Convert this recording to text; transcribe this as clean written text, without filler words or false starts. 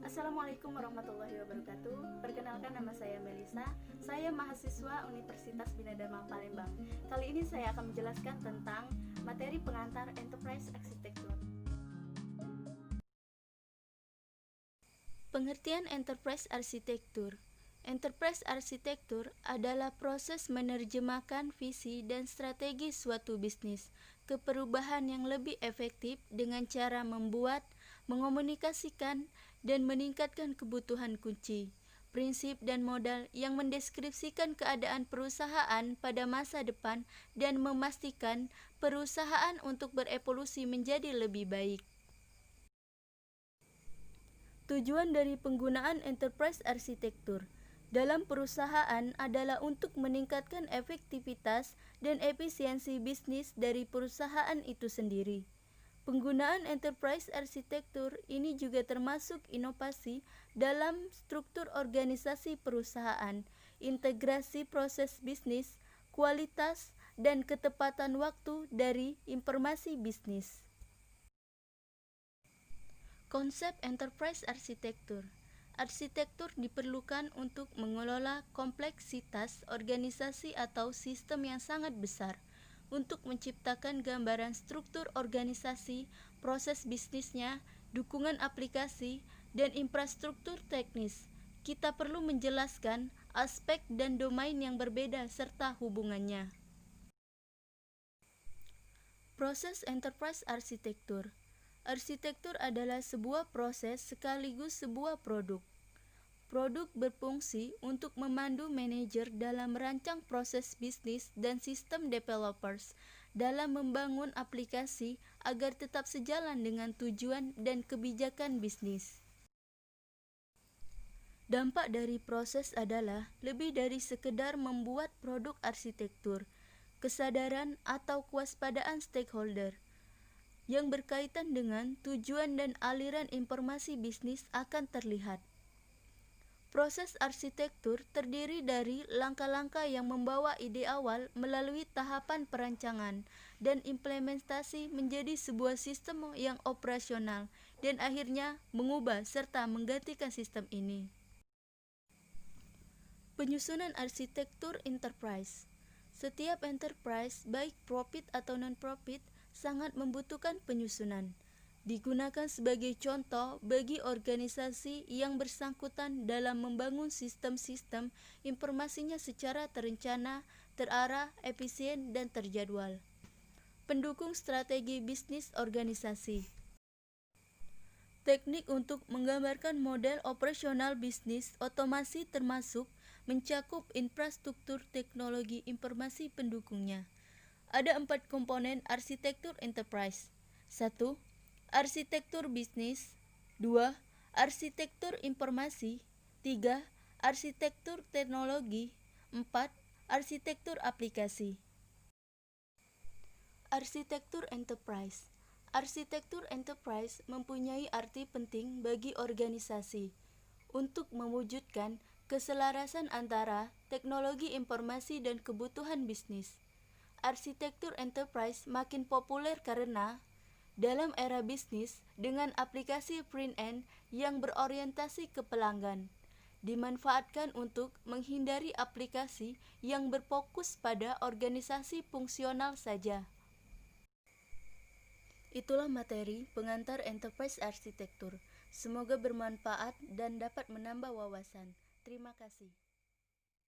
Assalamualaikum warahmatullahi wabarakatuh. Perkenalkan, nama saya Melisa. Saya mahasiswa Universitas Bina Dharma Palembang. Kali ini saya akan menjelaskan tentang materi pengantar Enterprise Architecture. Pengertian Enterprise Architecture. Enterprise Architecture adalah proses menerjemahkan visi dan strategi suatu bisnis ke perubahan yang lebih efektif dengan cara membuat, mengomunikasikan, dan meningkatkan kebutuhan kunci, prinsip dan modal yang mendeskripsikan keadaan perusahaan pada masa depan dan memastikan perusahaan untuk berevolusi menjadi lebih baik. Tujuan dari penggunaan Enterprise Architecture dalam perusahaan adalah untuk meningkatkan efektivitas dan efisiensi bisnis dari perusahaan itu sendiri. Penggunaan Enterprise Architecture ini juga termasuk inovasi dalam struktur organisasi perusahaan, integrasi proses bisnis, kualitas, dan ketepatan waktu dari informasi bisnis. Konsep Enterprise Architecture. Arsitektur diperlukan untuk mengelola kompleksitas organisasi atau sistem yang sangat besar, untuk menciptakan gambaran struktur organisasi, proses bisnisnya, dukungan aplikasi, dan infrastruktur teknis. Kita perlu menjelaskan aspek dan domain yang berbeda serta hubungannya. Proses Enterprise Architecture. Arsitektur adalah sebuah proses sekaligus sebuah produk. Produk berfungsi untuk memandu manajer dalam merancang proses bisnis dan sistem developers dalam membangun aplikasi agar tetap sejalan dengan tujuan dan kebijakan bisnis. Dampak dari proses adalah lebih dari sekedar membuat produk arsitektur, kesadaran atau kewaspadaan stakeholder yang berkaitan dengan tujuan dan aliran informasi bisnis akan terlihat. Proses arsitektur terdiri dari langkah-langkah yang membawa ide awal melalui tahapan perancangan dan implementasi menjadi sebuah sistem yang operasional dan akhirnya mengubah serta menggantikan sistem ini. Penyusunan arsitektur enterprise. Setiap enterprise, baik profit atau non-profit, sangat membutuhkan penyusunan. Digunakan sebagai contoh bagi organisasi yang bersangkutan dalam membangun sistem-sistem informasinya secara terencana, terarah, efisien, dan terjadwal. Pendukung strategi bisnis organisasi. Teknik untuk menggambarkan model operasional bisnis otomasi termasuk mencakup infrastruktur teknologi informasi pendukungnya. Ada 4 komponen arsitektur enterprise. 1. Arsitektur bisnis. 2. Arsitektur informasi. 3. Arsitektur teknologi. 4. Arsitektur aplikasi. Arsitektur enterprise. Arsitektur enterprise mempunyai arti penting bagi organisasi untuk mewujudkan keselarasan antara teknologi informasi dan kebutuhan bisnis. Arsitektur enterprise makin populer karena dalam era bisnis dengan aplikasi front-end yang berorientasi ke pelanggan, dimanfaatkan untuk menghindari aplikasi yang berfokus pada organisasi fungsional saja. Itulah materi pengantar Enterprise Architecture. Semoga bermanfaat dan dapat menambah wawasan. Terima kasih.